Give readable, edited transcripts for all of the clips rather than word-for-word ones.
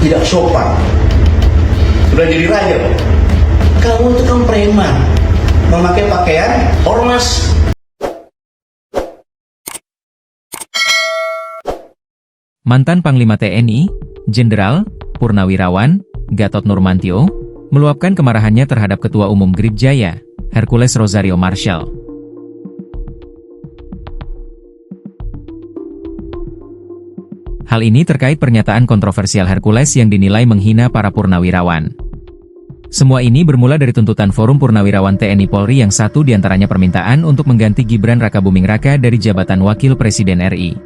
tidak sopan. Sudah jadi raja, Pak. Kamu itu kan preman, memakai pakaian ormas. Mantan Panglima TNI, Jenderal Purnawirawan Gatot Nurmantio, meluapkan kemarahannya terhadap Ketua Umum Grip Jaya, Hercules Rosario Marshall. Hal ini terkait pernyataan kontroversial Hercules yang dinilai menghina para purnawirawan. Semua ini bermula dari tuntutan Forum Purnawirawan TNI Polri yang satu diantaranya permintaan untuk mengganti Gibran Rakabuming Raka dari jabatan Wakil Presiden RI.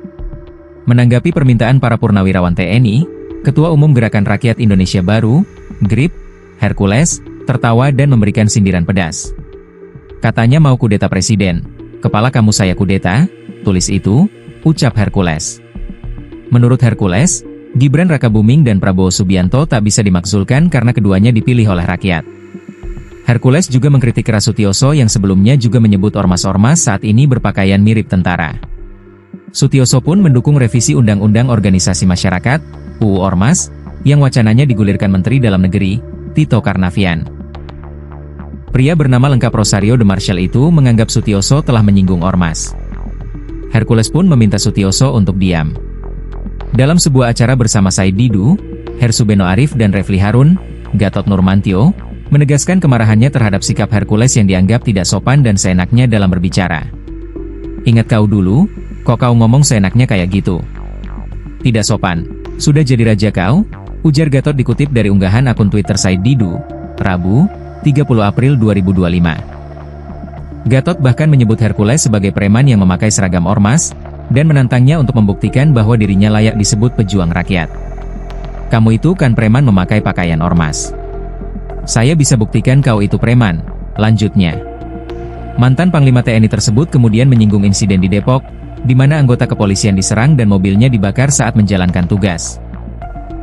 Menanggapi permintaan para purnawirawan TNI, Ketua Umum Gerakan Rakyat Indonesia Baru, GRIP, Hercules, tertawa dan memberikan sindiran pedas. Katanya mau kudeta presiden. Kepala kamu saya kudeta, tulis itu, ucap Hercules. Menurut Hercules, Gibran Rakabuming dan Prabowo Subianto tak bisa dimakzulkan karena keduanya dipilih oleh rakyat. Hercules juga mengkritik keras Sutioso yang sebelumnya juga menyebut ormas-ormas saat ini berpakaian mirip tentara. Sutioso pun mendukung revisi Undang-Undang Organisasi Masyarakat, UU Ormas, yang wacananya digulirkan Menteri Dalam Negeri, Tito Karnavian. Pria bernama lengkap Rosario de Marshall itu menganggap Sutioso telah menyinggung ormas. Hercules pun meminta Sutioso untuk diam. Dalam sebuah acara bersama Said Didu, Hersubeno Arif dan Refli Harun, Gatot Nurmantio menegaskan kemarahannya terhadap sikap Hercules yang dianggap tidak sopan dan seenaknya dalam berbicara. Ingat kau dulu, kok kau ngomong seenaknya kayak gitu? Tidak sopan. Sudah jadi raja kau? Ujar Gatot dikutip dari unggahan akun Twitter Said Didu, Rabu, 30 April 2025. Gatot bahkan menyebut Hercules sebagai preman yang memakai seragam ormas, dan menantangnya untuk membuktikan bahwa dirinya layak disebut pejuang rakyat. Kamu itu kan preman memakai pakaian ormas. Saya bisa buktikan kau itu preman, lanjutnya. Mantan Panglima TNI tersebut kemudian menyinggung insiden di Depok, di mana anggota kepolisian diserang dan mobilnya dibakar saat menjalankan tugas.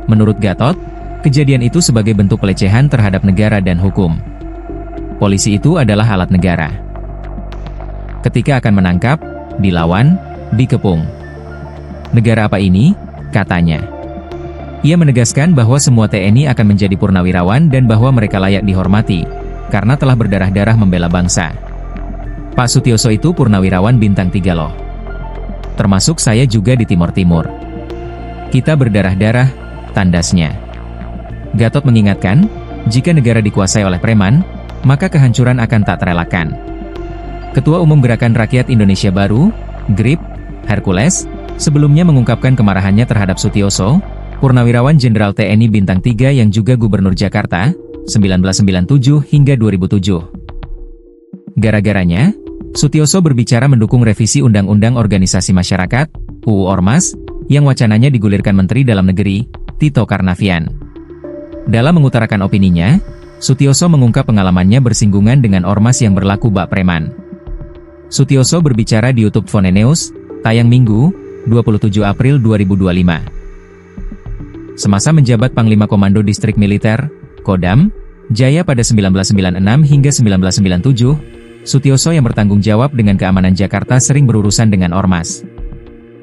Menurut Gatot, kejadian itu sebagai bentuk pelecehan terhadap negara dan hukum. Polisi itu adalah alat negara. Ketika akan menangkap, dilawan, dikepung. Negara apa ini? Katanya. Ia menegaskan bahwa semua TNI akan menjadi purnawirawan dan bahwa mereka layak dihormati, karena telah berdarah-darah membela bangsa. Pak Sutioso itu purnawirawan bintang 3 loh. Termasuk saya juga di Timur Timur. Kita berdarah-darah, tandasnya. Gatot mengingatkan, jika negara dikuasai oleh preman, maka kehancuran akan tak terelakkan. Ketua Umum Gerakan Rakyat Indonesia Baru, GRIP, Hercules, sebelumnya mengungkapkan kemarahannya terhadap Sutioso, purnawirawan Jenderal TNI bintang 3 yang juga Gubernur Jakarta, 1997 hingga 2007. Gara-garanya, Sutioso berbicara mendukung revisi Undang-Undang Organisasi Masyarakat, UU Ormas, yang wacananya digulirkan Menteri Dalam Negeri, Tito Karnavian. Dalam mengutarakan opininya, Sutioso mengungkap pengalamannya bersinggungan dengan ormas yang berlaku bak preman. Sutioso berbicara di YouTube Fonenews, tayang Minggu, 27 April 2025. Semasa menjabat Panglima Komando Distrik Militer, Kodam, Jaya pada 1996 hingga 1997, Sutioso yang bertanggung jawab dengan keamanan Jakarta sering berurusan dengan ormas.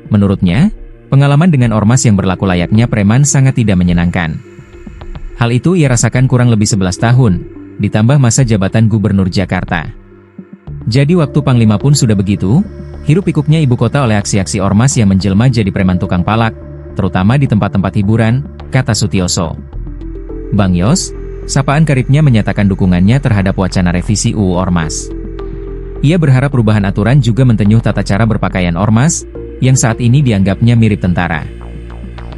Menurutnya, pengalaman dengan ormas yang berlaku layaknya preman sangat tidak menyenangkan. Hal itu ia rasakan kurang lebih 11 tahun, ditambah masa jabatan Gubernur Jakarta. Jadi waktu Panglima pun sudah begitu, hiruk-pikuknya ibu kota oleh aksi-aksi ormas yang menjelma jadi preman tukang palak, terutama di tempat-tempat hiburan, kata Sutioso. Bang Yos, sapaan karibnya menyatakan dukungannya terhadap wacana revisi UU Ormas. Ia berharap perubahan aturan juga mentenyuh tata cara berpakaian ormas, yang saat ini dianggapnya mirip tentara.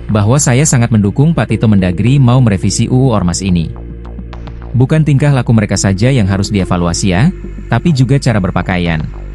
Bahwa saya sangat mendukung Pak Tito Mendagri mau merevisi UU Ormas ini. Bukan tingkah laku mereka saja yang harus dievaluasi ya, tapi juga cara berpakaian.